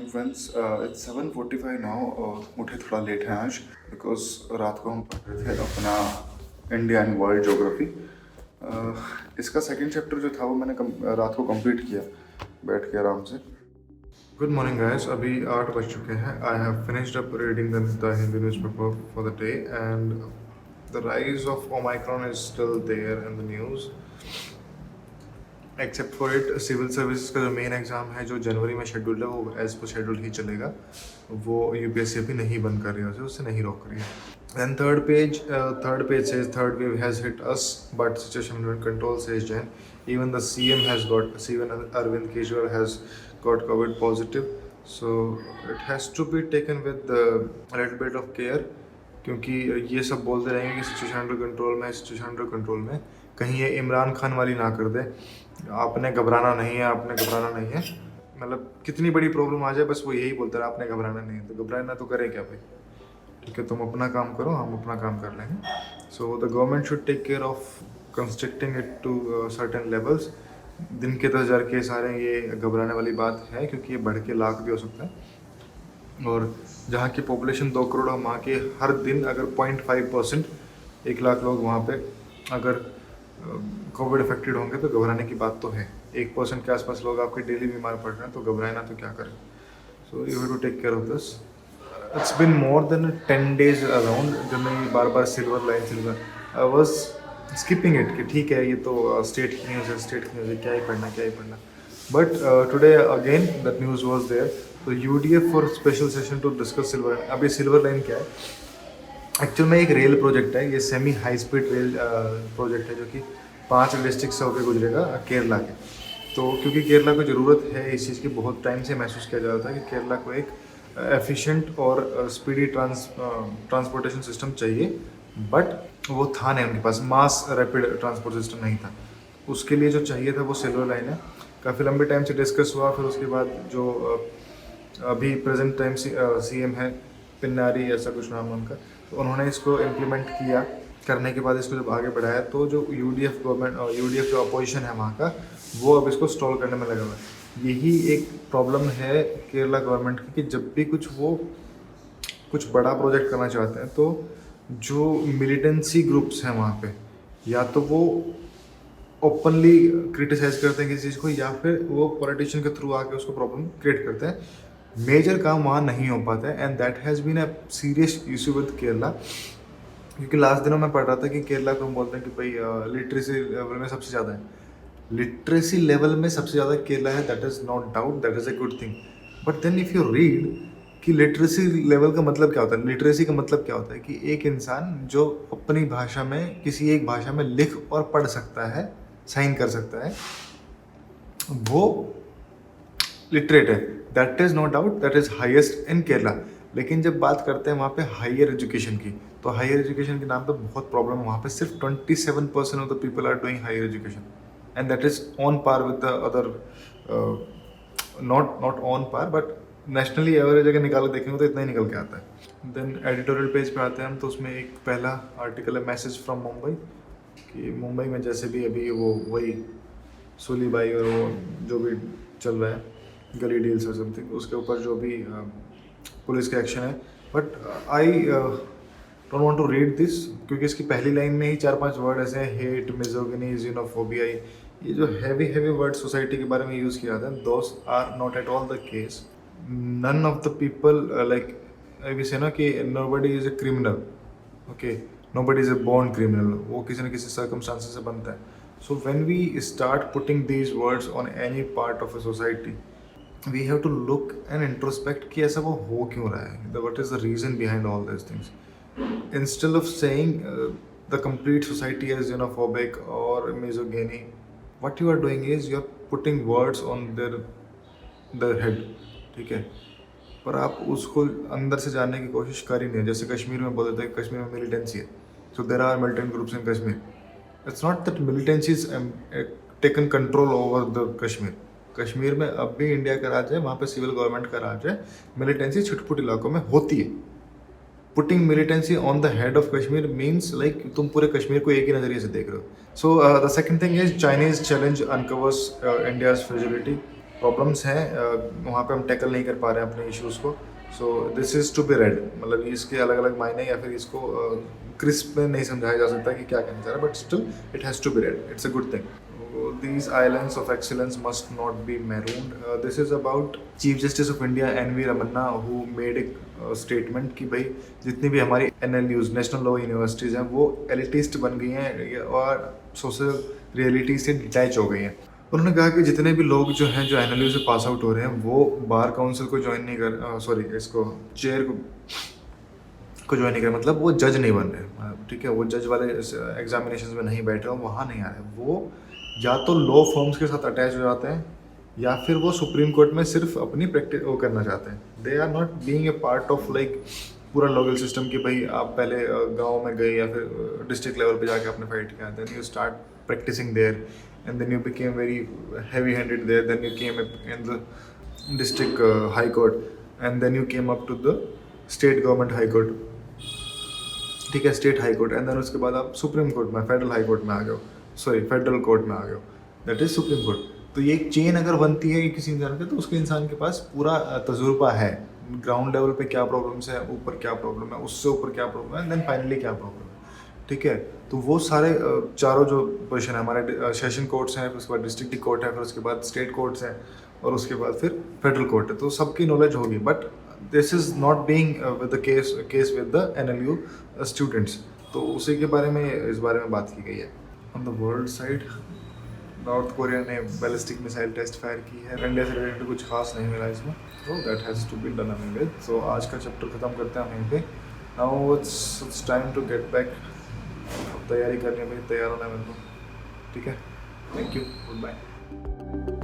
Friends it's 7:45 now. उठे थोड़ा late है आज बिकॉज रात को हम पढ़ रहे थे अपना इंडिया एंड वर्ल्ड ज्योग्राफी। इसका सेकंड चैप्टर जो था वो मैंने रात को कंप्लीट किया बैठ के आराम से। गुड मॉर्निंग गाइस, अभी 8 बज चुके हैं। I have finished up reading the Hindi newspaper for the day and the rise of Omicron is still there in the news. Except for it, civil services का जो मेन एग्ज़ाम है जो जनवरी में scheduled है वो एज पर शेड्यूल ही चलेगा। वो UPSC अभी नहीं बंद कर रही है, उससे नहीं रोक रही है। Then third page says third wave has hit us, but situation under control, says Jain. Even the CM Arvind Kejriwal has got COVID positive, so it has to be taken with a little bit of care. क्योंकि ये सब बोलते रहेंगे कि situation under control में, कहीं ये इमरान खान वाली ना कर दे, आपने घबराना नहीं है। मतलब कितनी बड़ी प्रॉब्लम आ जाए बस वो यही बोलता रहा, आपने घबराना नहीं है। तो घबराना तो करे क्या भाई, ठीक है, तुम अपना काम करो, हम अपना काम कर लेंगे। So the government should take care of constricting it to certain levels. दिन के 10,000 केस आ रहे हैं, ये घबराने वाली बात है क्योंकि ये बढ़ के लाख भी हो सकता है। और जहाँ की पॉपुलेशन 2 करोड़, वहाँ के हर दिन अगर 0.5% 1 लाख लोग वहाँ पे अगर कोविड अफेक्टेड होंगे तो घबराने की बात तो है। 1% के आसपास लोग आपके डेली बीमार पड़ रहे हैं तो घबराए ना तो क्या करें। So you have to take care of this. It's been more than 10 days around जब मैं बार बार silver I was skipping it कि ठीक है ये तो स्टेट की न्यूज़ है, क्या ही पढ़ना। But today again that news was there. तो UDF for special session to discuss silver line. अब ये सिल्वर लाइन क्या है, एक्चुअल में एक रेल प्रोजेक्ट है, ये semi high speed rail project है जो कि 5 डिस्ट्रिक्ट से होकर गुजरेगा केरला के। तो क्योंकि केरला को ज़रूरत है इस चीज़ की, बहुत टाइम से महसूस किया जा रहा था कि केरला को एक एफिशिएंट और स्पीडी ट्रांसपोर्टेशन सिस्टम चाहिए, बट वो था नहीं उनके पास, मास रैपिड ट्रांसपोर्ट सिस्टम नहीं था। उसके लिए जो चाहिए था वो सिल्वर लाइन है। काफ़ी लंबे टाइम से डिस्कस हुआ, फिर उसके बाद जो अभी प्रेजेंट टाइम सीएम है पिन्नारी, ऐसा कुछ नाम है उनका, तो उन्होंने इसको इम्प्लीमेंट किया। करने के बाद इसको जब आगे बढ़ाया तो जो यूडीएफ जो अपोजिशन है वहाँ का, वो अब इसको स्टॉल करने में लगा हुआ है। यही एक प्रॉब्लम है केरला गवर्नमेंट की कि जब भी कुछ बड़ा प्रोजेक्ट करना चाहते हैं तो जो मिलिटेंसी ग्रुप्स हैं वहाँ पे, या तो वो ओपनली क्रिटिसाइज करते हैं किसी चीज़ को, या फिर वो पॉलिटिशियन के थ्रू आके उसको प्रॉब्लम क्रिएट करते हैं। मेजर काम वहाँ नहीं हो पाता है, and that has been a serious issue with Kerala. क्योंकि लास्ट दिनों में पढ़ रहा था कि केरला को हम बोलते हैं कि भाई लिटरेसी लेवल में सबसे ज़्यादा है, लिटरेसी लेवल में सबसे ज़्यादा केरला है, that is not doubt, that is a good thing. But then if you read कि लिटरेसी लेवल का मतलब क्या होता है, लिटरेसी का मतलब क्या होता है कि एक इंसान जो अपनी भाषा में, किसी एक भाषा में लिख और पढ़ सकता है, साइन कर सकता है, वो लिटरेट है। That is no doubt, that is highest in Kerala. लेकिन जब बात करते हैं वहाँ पे हायर एजुकेशन की, तो हायर एजुकेशन के नाम पे बहुत प्रॉब्लम है। वहाँ पे सिर्फ 27% of the people are doing higher education, and that is on par with the other, not on par but nationally average अगर निकाल के देखेंगे तो इतना ही निकल के आता है। देन एडिटोरियल पेज पे आते हैं हम, तो उसमें एक पहला आर्टिकल है मैसेज फ्रॉम मुंबई, कि मुंबई में जैसे भी अभी वो वही सुलीबाई और वो जो भी चल रहा है, गली डील्स और समथिंग, उसके ऊपर जो भी पुलिस का एक्शन है। But I don't want to read this, क्योंकि इसकी पहली लाइन में ही 4-5 वर्ड ऐसे हैं, हेट, मिजोगिनी, ज़ीनोफोबिया, ये जो हैवी वर्ड सोसाइटी के बारे में यूज़ किया जाता है, those are not at all the case. None of the people, like we say ना कि nobody is a criminal, okay, nobody is a born criminal, वो किसी न किसी circumstances से बनता है। So when we start putting these words on any part of a society, we have to look and introspect कि ऐसा वो हो क्यों रहा है, what is the reason behind all these things. Instead of saying the complete society is xenophobic or misogyny, what you are doing is you are putting words on their head, ठीक है, पर आप उसको अंदर से जानने की कोशिश कर ही नहीं। जैसे कश्मीर में बोल देते हैं कश्मीर में मिलिटेंसी है, so there are militant groups in Kashmir. It's not that militancy is taken control over the Kashmir. Kashmir में अब भी इंडिया का राज है, वहाँ पे सिविल गवर्नमेंट का राज है, मिलिटेंसी छुटपुट इलाकों में होती है। Putting militancy on the head of Kashmir means like तुम पूरे कश्मीर को एक ही नज़रिए से देख रहे हो। So the second thing is Chinese challenge uncovers India's fragility. Problems हैं वहाँ पे हम टैकल नहीं कर पा रहे हैं अपने इश्यूज़ को, so this is to be read, मतलब इसके अलग अलग मायने या फिर इसको क्रिस्प में नहीं समझाया जा सकता कि क्या कहना चाह रहा है, but still it has to be read, it's a good thing. These islands of excellence must not be marooned. This is about Chief Justice of India N.V. Ramanna, who made a statement कि भाई जितनी भी हमारी NLUs national law universities हैं वो elitist बन गई हैं और सोशल रियलिटी से डिटैच हो गई हैं. उन्होंने कहा कि जितने भी लोग जो हैं जो NLU से पास आउट हो रहे हैं वो बार काउंसिल को ज्वाइन नहीं कर, सॉरी इसको चेयर को ज्वाइन नहीं कर, मतलब वो जज नहीं बन रहे, ठीक है, वो जज वाले एग्जामिनेशन में नहीं बैठ रहे, वहाँ नहीं आ रहे, वो या तो लॉ फर्म्स के साथ अटैच हो जाते हैं या फिर वो सुप्रीम कोर्ट में सिर्फ अपनी प्रैक्टिस वो करना चाहते हैं. They are not being a part of like पूरा लीगल सिस्टम कि भाई आप पहले गांव में गए या फिर डिस्ट्रिक्ट लेवल पे जाके आपने फाइट किया, then you start practising there and then you became very heavy handed there, then you came in the district high court and then you came up to the state government high court, ठीक है, state high court, and then उसके बाद आप supreme court में federal high court में आ गए, sorry federal court में आ गए, दैट इज सुप्रीम कोर्ट. तो ये एक चेन अगर बनती है किसी इंसान के, तो उसके इंसान के पास पूरा तजुर्बा है ग्राउंड लेवल पे क्या प्रॉब्लम्स है, ऊपर क्या प्रॉब्लम है, उससे ऊपर क्या प्रॉब्लम है, देन फाइनली क्या प्रॉब्लम है, ठीक है. तो वो सारे चारों जो पोजिशन है हमारे सेशन कोर्ट्स हैं, फिर उसके बाद डिस्ट्रिक्ट कोर्ट है, फिर उसके बाद स्टेट कोर्ट्स हैं और उसके बाद फिर फेडरल कोर्ट है, तो सबकी नॉलेज होगी. But this is not being with the case with the NLU students. तो उसी के बारे में इस बारे में बात की गई है. On the world side north Korea ने बैलिस्टिक मिसाइल टेस्ट फायर की है, इंडिया से रिलेटेड कुछ खास नहीं मिला इसमें, तो that has to be done with. So आज का चैप्टर ख़त्म करते हैं हम यहीं पे. Now it's time to get back. अब तैयारी करने में तैयार होना है मेरे को, ठीक है. Thank you, good bye.